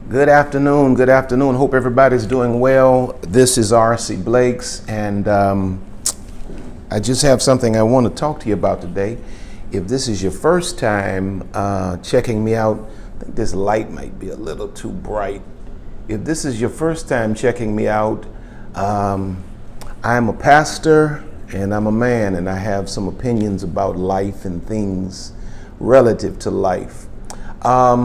Good afternoon. Good afternoon. Hope everybody's doing well. This is R.C. Blakes, and I just have something I want to talk to you about today. If this is your first time checking me out, I think this light might be a little too bright. If this is your first time checking me out, I'm a pastor and I'm a man, and I have some opinions about life and things relative to life. I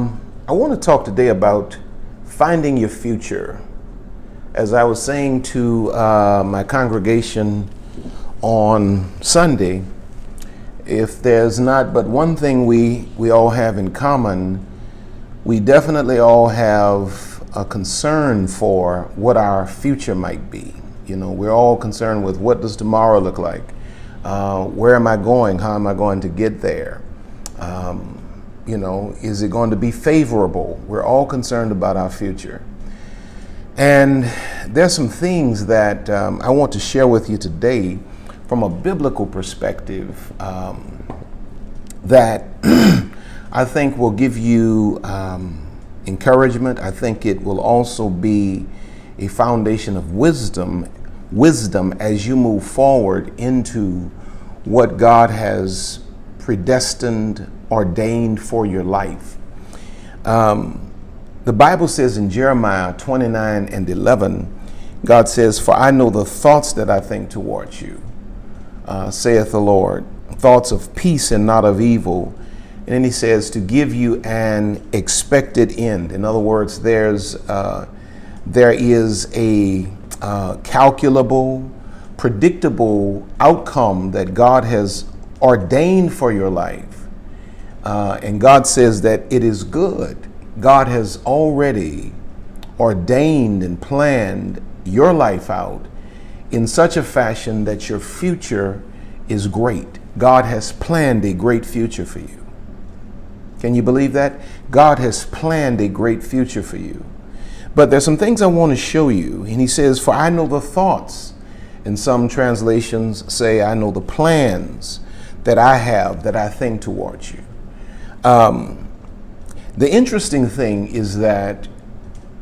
want to talk today about finding your future. As I was saying to my congregation on Sunday, if there's not but one thing we all have in common, we definitely all have a concern for what our future might be. You know, we're all concerned with what does tomorrow look like? Where am I going? How am I going to get there? You know, is it going to be favorable? We're all concerned about our future. And there's some things that I want to share with you today from a biblical perspective that I think will give you encouragement. I think it will also be a foundation of wisdom as you move forward into what God has predestined, ordained for your life. The Bible says in Jeremiah 29:11, God says, "For I know the thoughts that I think towards you, saith the Lord, thoughts of peace and not of evil." And then he says, to give you an expected end. In other words, there is a calculable, predictable outcome that God has ordained for your life. And God says that it is good. God has already ordained and planned your life out in such a fashion that your future is great. God has planned a great future for you. Can you believe that? God has planned a great future for you. But there's some things I want to show you. And he says, "For I know the thoughts." And some translations say, "I know the plans that I have, that I think towards you." The interesting thing is that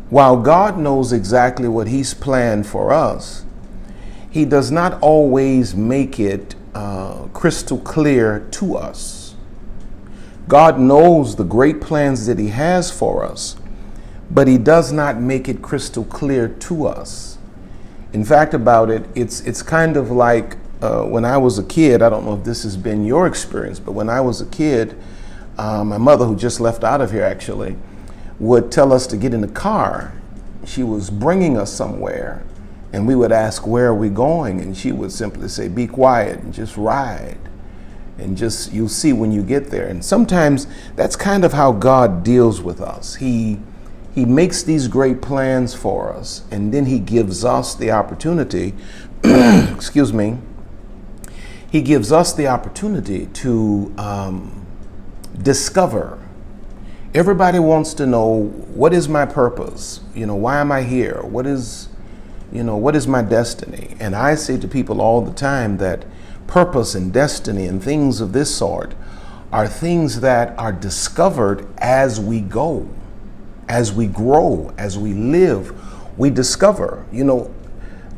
while God knows exactly what he's planned for us, he does not always make it crystal clear to us. God knows the great plans that he has for us, but he does not make it crystal clear to us. In fact, about it, it's kind of like when I was a kid. I don't know if this has been your experience, but when I was a kid, my mother, who just left out of here actually, would tell us to get in the car. She was bringing us somewhere, and we would ask, "Where are we going?" And she would simply say, "Be quiet and just ride. And just, you'll see when you get there." And sometimes that's kind of how God deals with us. He makes these great plans for us, and then he gives us the opportunity, excuse me, he gives us the opportunity to discover. Everybody wants to know, what is my purpose? You know, why am I here? What is my destiny? And I say to people all the time that purpose and destiny and things of this sort are things that are discovered as we go, as we grow, as we live. We discover, you know,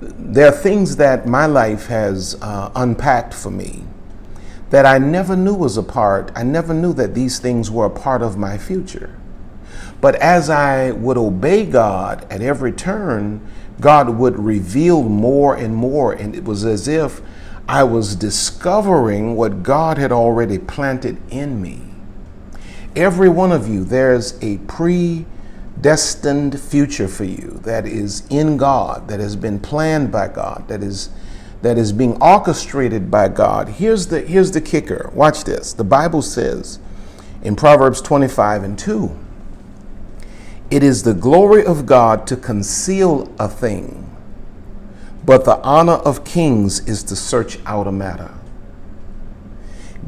there are things that my life has unpacked for me that I never knew was a part. I never knew that these things were a part of my future. But as I would obey God at every turn, God would reveal more and more. And it was as if I was discovering what God had already planted in me. Every one of you, there's a predestined future for you that is in God, that has been planned by God, that is being orchestrated by God. Here's the kicker. Watch this. The Bible says in Proverbs 25:2, "It is the glory of God to conceal a thing, but the honor of kings is to search out a matter."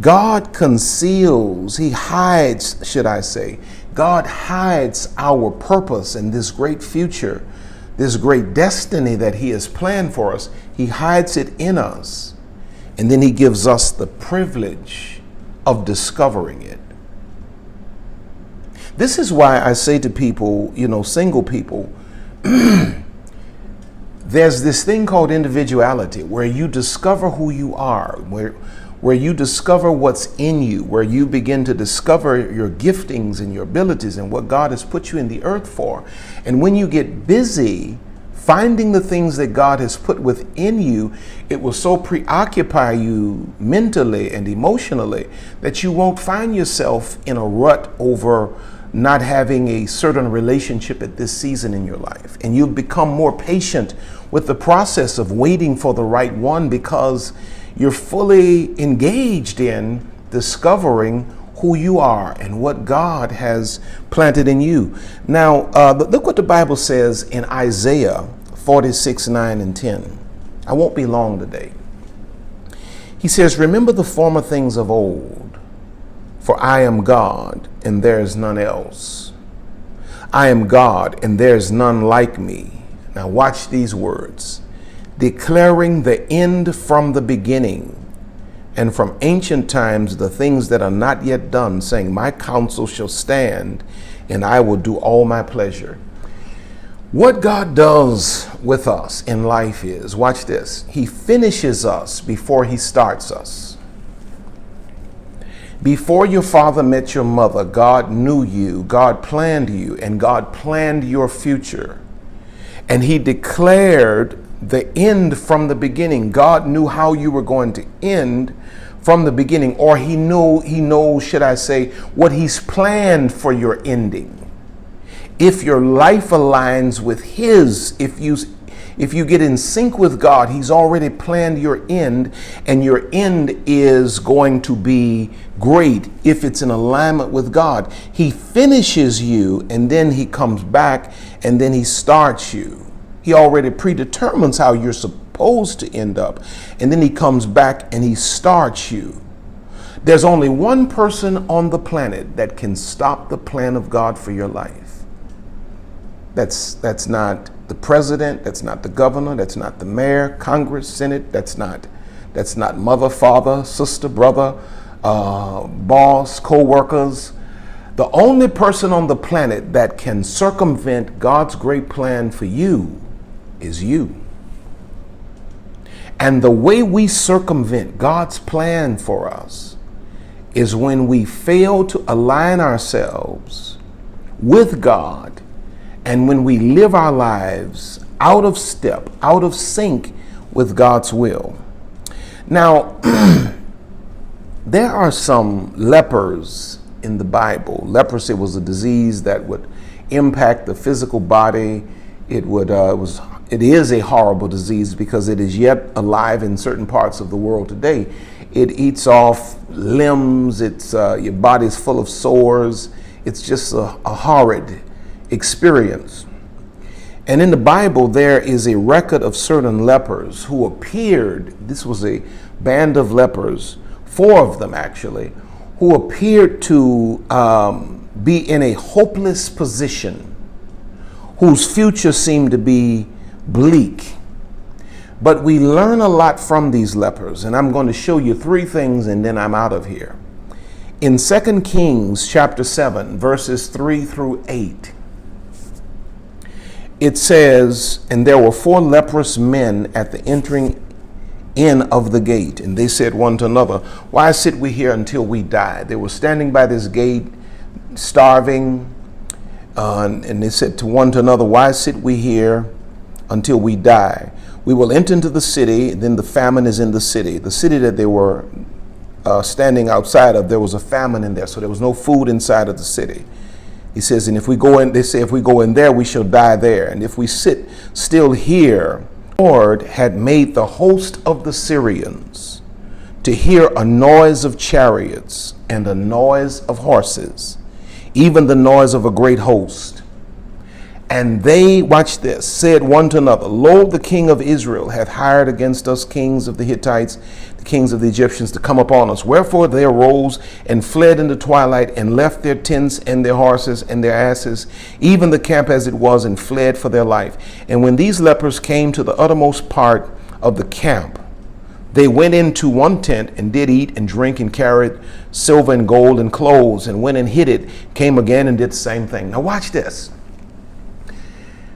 God conceals, he hides, should I say. God hides our purpose and this great future, this great destiny that he has planned for us. He hides it in us, and then he gives us the privilege of discovering it. This is why I say to people, single people, there's this thing called individuality, where you discover who you are, where you discover what's in you, where you begin to discover your giftings and your abilities and what God has put you in the earth for. And when you get busy finding the things that God has put within you, it will so preoccupy you mentally and emotionally that you won't find yourself in a rut over not having a certain relationship at this season in your life. And you'll become more patient with the process of waiting for the right one, because you're fully engaged in discovering who you are and what God has planted in you. Now, look what the Bible says in Isaiah 46:9-10. I won't be long today. He says, "Remember the former things of old, for I am God and there is none else. I am God and there is none like me." Now watch these words. "Declaring the end from the beginning, and from ancient times the things that are not yet done, saying, my counsel shall stand, and I will do all my pleasure." What God does with us in life is, watch this, He finishes us before He starts us. Before your father met your mother, God knew you, God planned you, and God planned your future. And He declared the end from the beginning. God knew how you were going to end from the beginning, or He knows, should I say, what He's planned for your ending. If your life aligns with His, if you get in sync with God, He's already planned your end, and your end is going to be great if it's in alignment with God. He finishes you, and then He comes back, and then He starts you. He already predetermines how you're supposed to end up, and then He comes back and He starts you. There's only one person on the planet that can stop the plan of God for your life. That's not the president, that's not the governor, that's not the mayor, Congress, Senate, that's not mother, father, sister, brother, boss, co-workers. The only person on the planet that can circumvent God's great plan for you is you. And the way we circumvent God's plan for us is when we fail to align ourselves with God, and when we live our lives out of step, out of sync with God's will. Now, there are some lepers in the Bible. Leprosy was a disease that would impact the physical body. It is a horrible disease because it is yet alive in certain parts of the world today. It eats off limbs. Your body's full of sores. It's just a horrid experience. And in the Bible, there is a record of certain lepers who appeared. This was a band of lepers, 4 of them actually, who appeared to be in a hopeless position, whose future seemed to be bleak. But we learn a lot from these lepers, and I'm going to show you 3 things and then I'm out of here. In 2 Kings chapter 7, verses 3-8, it says, "And there were 4 leprous men at the entering in of the gate, and they said one to another, why sit we here until we die?" They were standing by this gate, starving, and they said to one to another, why sit we here until we die? We will enter into the city, and then the famine is in the city. The city that they were standing outside of, there was a famine in there, so there was no food inside of the city. He says, and if we go in, they say, if we go in there, we shall die there. And if we sit still here, the Lord had made the host of the Syrians to hear a noise of chariots and a noise of horses, even the noise of a great host. And they, watch this, said one to another, lo, the king of Israel hath hired against us kings of the Hittites, the kings of the Egyptians, to come upon us. Wherefore they arose and fled in the twilight, and left their tents and their horses and their asses, even the camp as it was, and fled for their life. And when these lepers came to the uttermost part of the camp, They went into one tent and did eat and drink and carried silver and gold and clothes and went and hid it, came again and did the same thing. Now watch this.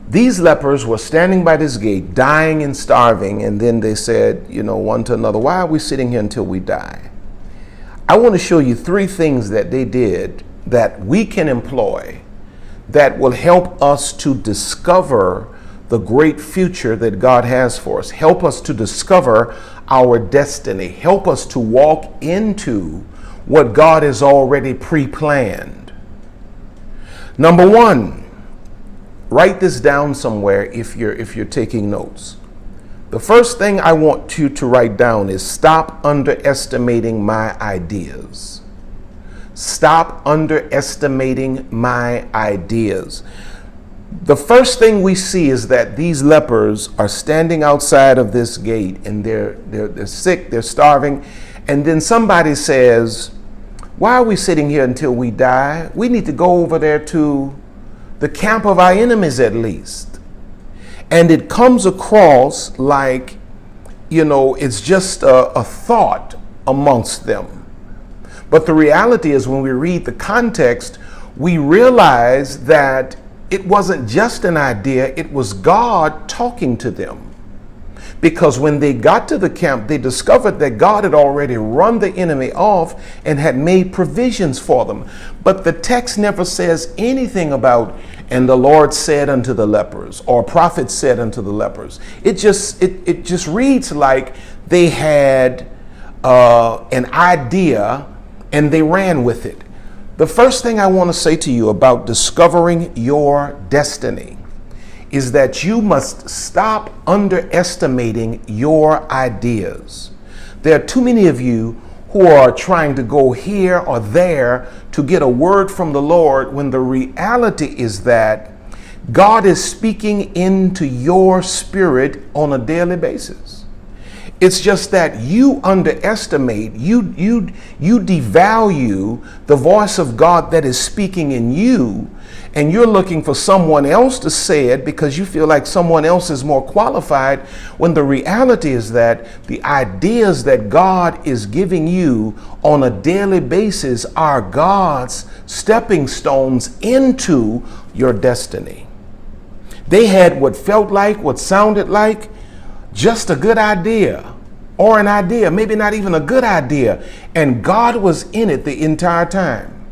These lepers were standing by this gate, dying and starving, and then they said, one to another, why are we sitting here until we die? I want to show you 3 things that they did that we can employ that will help us to discover the great future that God has for us. Help us to discover our destiny. Help us to walk into what God has already pre-planned. Number 1, write this down somewhere if you're taking notes. The first thing I want you to write down is stop underestimating my ideas. Stop underestimating my ideas. The first thing we see is that these lepers are standing outside of this gate and they're sick, they're starving, and then somebody says, why are we sitting here until we die? We need to go over there to the camp of our enemies at least. And it comes across like, it's just a thought amongst them. But the reality is when we read the context, we realize that it wasn't just an idea, it was God talking to them. Because when they got to the camp, they discovered that God had already run the enemy off and had made provisions for them. But the text never says anything about, and the Lord said unto the lepers, or prophet said unto the lepers. It just reads like they had an idea and they ran with it. The first thing I want to say to you about discovering your destiny is that you must stop underestimating your ideas. There are too many of you who are trying to go here or there to get a word from the Lord when the reality is that God is speaking into your spirit on a daily basis. It's just that you underestimate, you devalue the voice of God that is speaking in you, and you're looking for someone else to say it because you feel like someone else is more qualified, when the reality is that the ideas that God is giving you on a daily basis are God's stepping stones into your destiny. They had what felt like, what sounded like, just a good idea, or an idea, maybe not even a good idea. And God was in it the entire time.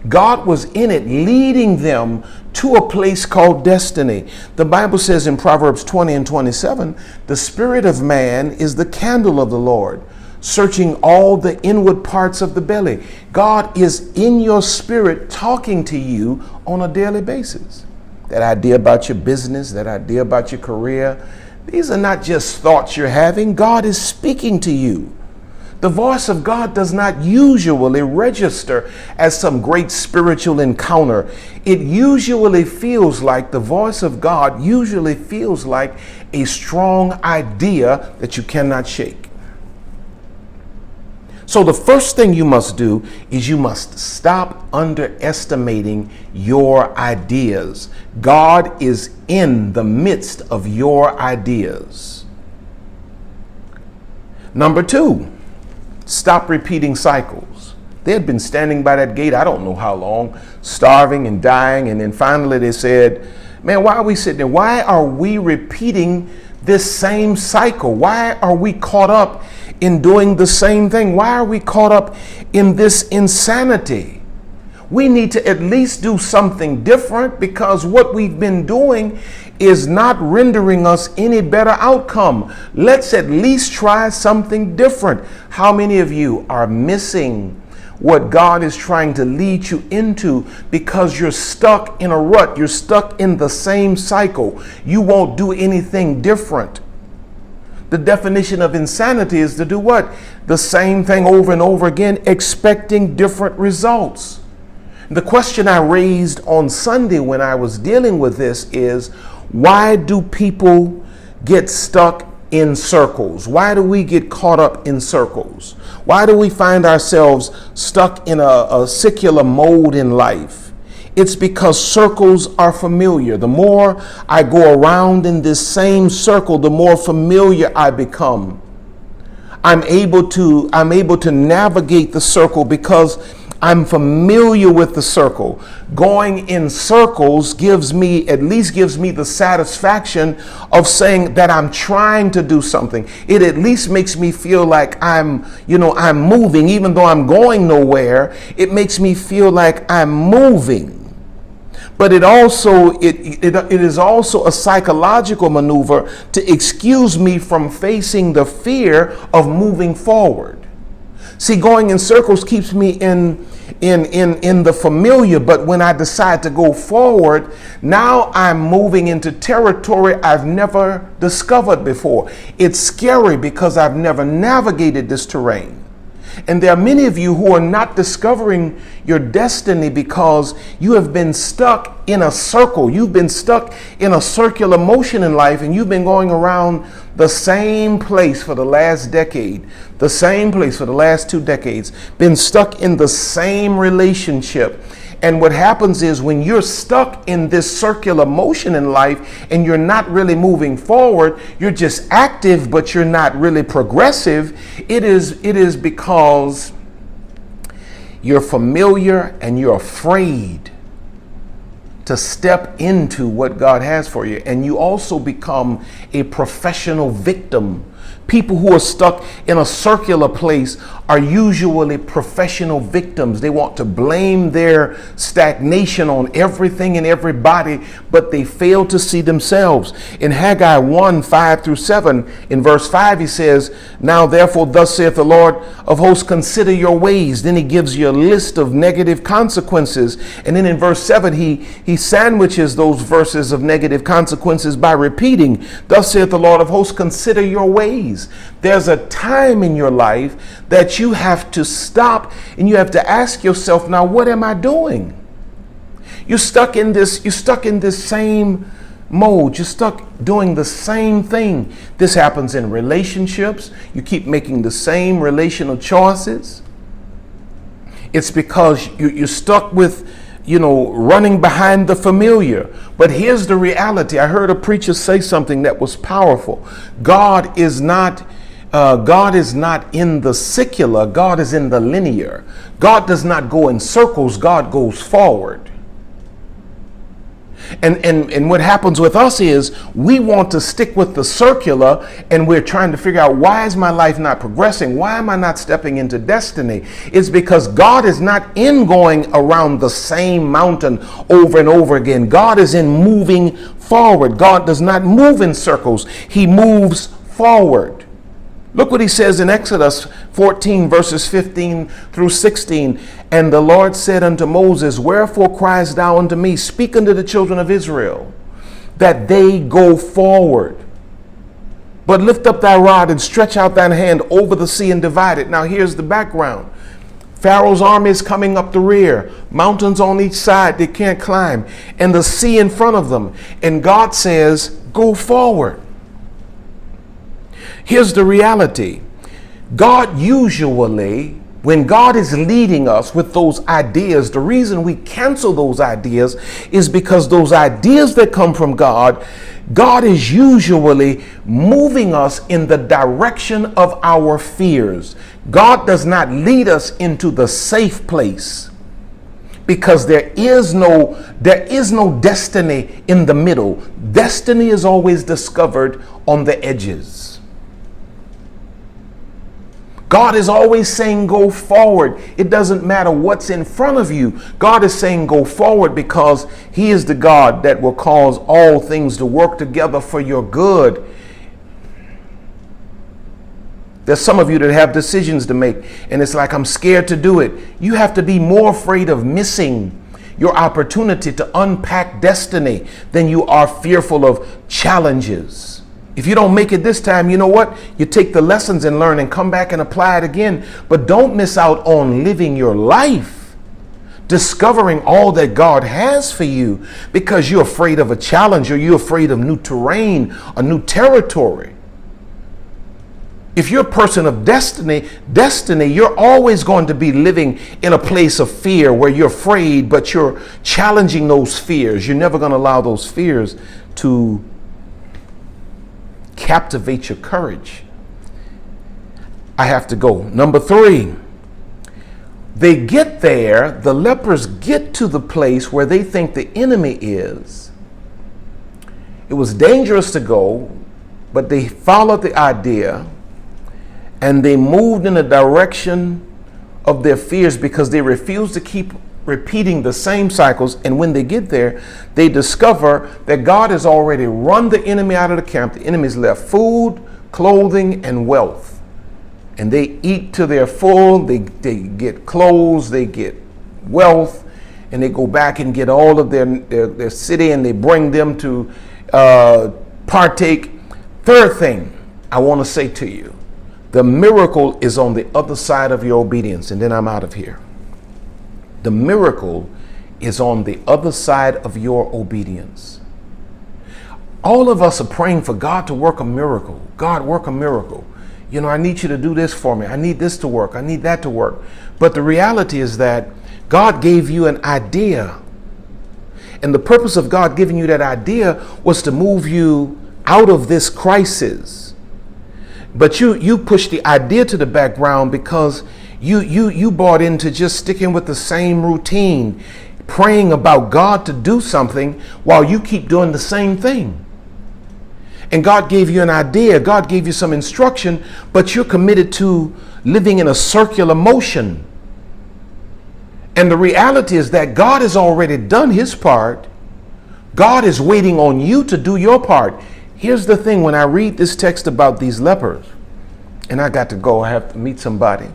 God was in it, leading them to a place called destiny. The Bible says in Proverbs 20 and 27, the spirit of man is the candle of the Lord, searching all the inward parts of the belly. God is in your spirit talking to you on a daily basis. That idea about your business, that idea about your career, these are not just thoughts you're having. God is speaking to you. The voice of God does not usually register as some great spiritual encounter. It usually feels like, the voice of God usually feels like a strong idea that you cannot shake. So the first thing you must do is you must stop underestimating your ideas. God is in the midst of your ideas. Number 2, stop repeating cycles. They had been standing by that gate, I don't know how long, starving and dying. And then finally they said, man, why are we sitting there? Why are we repeating this same cycle? Why are we caught up in doing the same thing? Why are we caught up in this insanity? We need to at least do something different, because what we've been doing is not rendering us any better outcome. Let's at least try something different. How many of you are missing what God is trying to lead you into because you're stuck in a rut? You're stuck in the same cycle. You won't do anything different. The definition of insanity is to do what? The same thing over and over again, expecting different results. The question I raised on Sunday when I was dealing with this is, why do people get stuck in circles? Why do we get caught up in circles? Why do we find ourselves stuck in a secular mode in life? It's because circles are familiar. The more I go around in this same circle, the more familiar I become. I'm able to navigate the circle because I'm familiar with the circle. Going in circles gives me the satisfaction of saying that I'm trying to do something. It at least makes me feel like I'm moving, even though I'm going nowhere. It makes me feel like I'm moving. But it is also a psychological maneuver to excuse me from facing the fear of moving forward. See, going in circles keeps me in the familiar, but when I decide to go forward, now I'm moving into territory I've never discovered before. It's scary because I've never navigated this terrain. And there are many of you who are not discovering your destiny because you have been stuck in a circle. You've been stuck in a circular motion in life, and you've been going around the same place for the last decade, the same place for the last 2 decades, been stuck in the same relationship. And what happens is when you're stuck in this circular motion in life and you're not really moving forward, you're just active, but you're not really progressive. It is because you're familiar and you're afraid to step into what God has for you. And you also become a professional victim. People who are stuck in a circular place are usually professional victims. They want to blame their stagnation on everything and everybody, but they fail to see themselves. In Haggai 1:5-7, in verse 5, he says, "Now therefore, thus saith the Lord of hosts, consider your ways." Then he gives you a list of negative consequences. And then in verse 7, he sandwiches those verses of negative consequences by repeating, "Thus saith the Lord of hosts, consider your ways." There's a time in your life that you have to stop and you have to ask yourself, now what am I doing? You're stuck in this same mode. You're stuck doing the same thing. This happens in relationships. You keep making the same relational choices. It's because you're stuck with running behind the familiar. But here's the reality. I heard a preacher say something that was powerful. God is not in the secular. God is in the linear. God does not go in circles. God goes forward. And what happens with us is we want to stick with the circular, and we're trying to figure out, why is my life not progressing? Why am I not stepping into destiny? It's because God is not in going around the same mountain over and over again. God is in moving forward. God does not move in circles. He moves forward. Look what he says in Exodus 14, verses 15-16. "And the Lord said unto Moses, Wherefore criest thou unto me? Speak unto the children of Israel, that they go forward. But lift up thy rod and stretch out thine hand over the sea and divide it." Now here's the background. Pharaoh's army is coming up the rear, mountains on each side they can't climb, and the sea in front of them. And God says, go forward. Here's the reality. God usually, when God is leading us with those ideas, the reason we cancel those ideas is because those ideas that come from God, God is usually moving us in the direction of our fears. God does not lead us into the safe place, because there is no destiny in the middle. Destiny is always discovered on the edges. God is always saying, go forward. It doesn't matter what's in front of you. God is saying, go forward, because he is the God that will cause all things to work together for your good. There's some of you that have decisions to make, and it's like, I'm scared to do it. You have to be more afraid of missing your opportunity to unpack destiny than you are fearful of challenges. If you don't make it this time, you know what? You take the lessons and learn and come back and apply it again. But don't miss out on living your life, discovering all that God has for you, because you're afraid of a challenge, or you're afraid of new terrain, a new territory. If you're a person of destiny, you're always going to be living in a place of fear where you're afraid, but you're challenging those fears. You're never going to allow those fears to captivate your courage. I have to go. Number 3, they get there, the lepers get to the place where they think the enemy is. It was dangerous to go, but they followed the idea and they moved in the direction of their fears because they refused to keep repeating the same cycles. And when they get there, they discover that God has already run the enemy out of the camp. The enemy's left food, clothing, and wealth. And they eat to their full, they get clothes, they get wealth, and they go back and get all of their city and they bring them to partake. Third thing I want to say to you, the miracle is on the other side of your obedience, and then I'm out of here. The miracle is on the other side of your obedience. All of us are praying for God to work a miracle. God, work a miracle. You know, I need you to do this for me. I need this to work. I need that to work. But the reality is that God gave you an idea. And the purpose of God giving you that idea was to move you out of this crisis. But you pushed the idea to the background because you bought into just sticking with the same routine, praying about God to do something while you keep doing the same thing. And God gave you an idea, God gave you some instruction, but you're committed to living in a circular motion. And the reality is that God has already done his part. God is waiting on you to do your part. Here's the thing, when I read this text about these lepers, and I got to go, I have to meet somebody.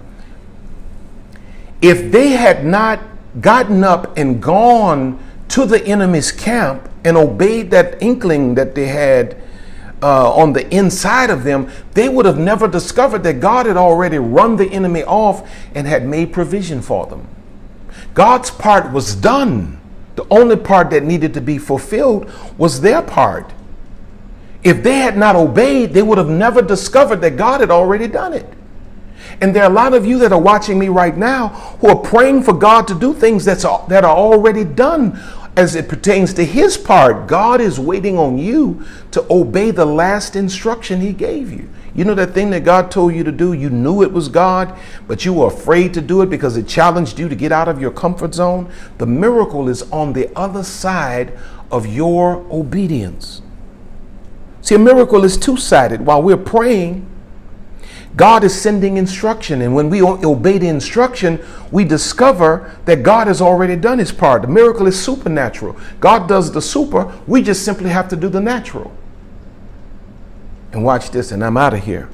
If they had not gotten up and gone to the enemy's camp and obeyed that inkling that they had on the inside of them, they would have never discovered that God had already run the enemy off and had made provision for them. God's part was done. The only part that needed to be fulfilled was their part. If they had not obeyed, they would have never discovered that God had already done it. And there are a lot of you that are watching me right now who are praying for God to do things that are already done as it pertains to his part. God is waiting on you to obey the last instruction he gave you. You know that thing that God told you to do, you knew it was God, but you were afraid to do it because it challenged you to get out of your comfort zone. The miracle is on the other side of your obedience. See, a miracle is two-sided. While we're praying, God is sending instruction, and when we obey the instruction, we discover that God has already done his part. The miracle is supernatural. God does the super, we just simply have to do the natural. And watch this, and I'm out of here.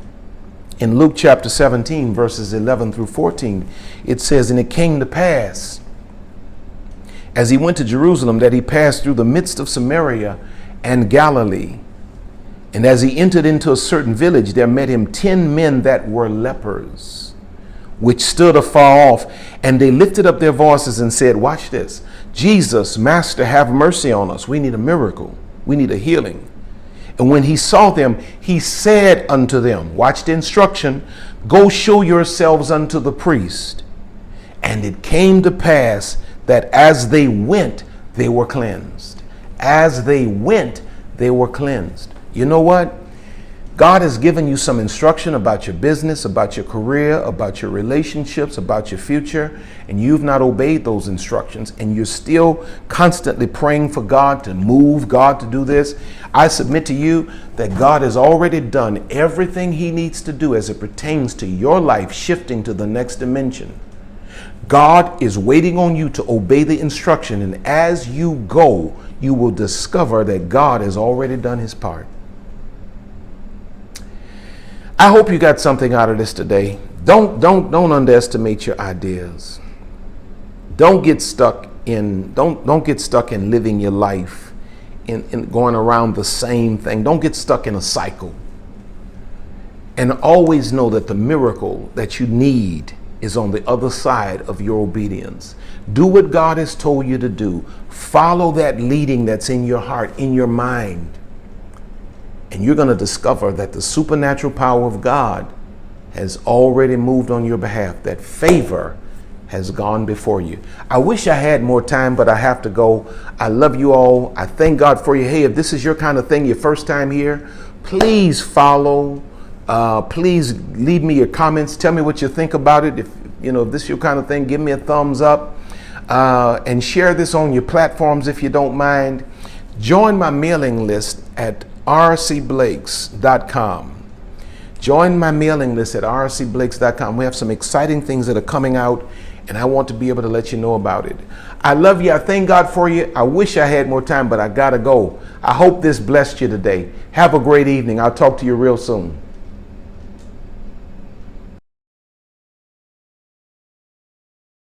In Luke chapter 17, verses 11 through 14, it says, "And it came to pass, as he went to Jerusalem, that he passed through the midst of Samaria and Galilee. And as he entered into a certain village, there met him 10 men that were lepers, which stood afar off. And they lifted up their voices and said," watch this, "Jesus, Master, have mercy on us." We need a miracle. We need a healing. "And when he saw them, he said unto them," watch the instruction, "Go show yourselves unto the priest." And it came to pass that as they went, they were cleansed. As they went, they were cleansed. You know what? God has given you some instruction about your business, about your career, about your relationships, about your future, and you've not obeyed those instructions, and you're still constantly praying for God to move, God to do this. I submit to you that God has already done everything he needs to do as it pertains to your life shifting to the next dimension. God is waiting on you to obey the instruction, and as you go, you will discover that God has already done his part. I hope you got something out of this today. Don't underestimate your ideas. Don't get stuck in living your life in going around the same thing. Don't get stuck in a cycle. And always know that the miracle that you need is on the other side of your obedience. Do what God has told you to do. Follow that leading that's in your heart, in your mind. And you're going to discover that the supernatural power of God has already moved on your behalf, that favor has gone before you. I wish I had more time, but I have to go. I love you all. I thank God for you. Hey, if this is your kind of thing, your first time here, please follow Please leave me your comments. Tell me what you think about it. If this is your kind of thing, give me a thumbs up, and share this on your platforms if you don't mind. Join my mailing list at pastorrcblakes.com. Join my mailing list at pastorrcblakes.com. We have some exciting things that are coming out, and I want to be able to let you know about it. I love you. I thank God for you. I wish I had more time, but I gotta go. I hope this blessed you today. Have a great evening. I'll talk to you real soon.